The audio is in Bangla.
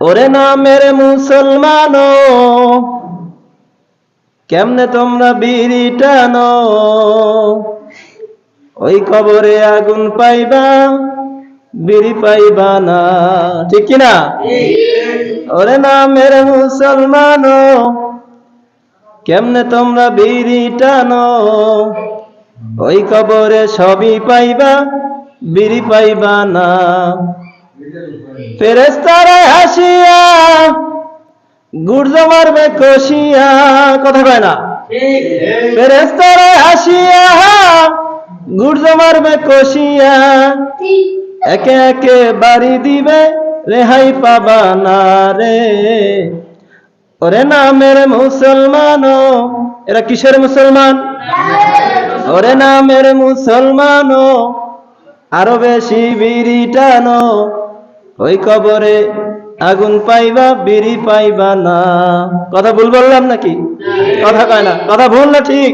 ওরে নামের মুসলমানো, কেমনে তোমরা বিড়ি টানো, ওই কবরে আগুন পাইবা বিড়ি পাইবা না, ঠিক কিনা? ওরে নামের মুসলমানো, কেমনে তোমরা বিড়ি টানো, ওই কবরে সবই পাইবা বিড়ি পাইবা না। ফেরেশতারা হাসিয়া গুর্জ মারবে কষিয়া, কথা কয় না? ফেরেশতারা হাসিয়া গুর্জ মারবে কষিয়া, একে একে বাড়ি দিবে রেহাই পাবা না রে। ওরে নামের মুসলমানো, এরা কিসের মুসলমান? ওরে নামের মুসলমানো, আরো বেশি বিড়ি টানো, ওই কবরে আগুন পাইবা বিড়ি পাইবা না। কথা ভুল বললাম নাকি? কথা কয় না? কথা ভুল না ঠিক?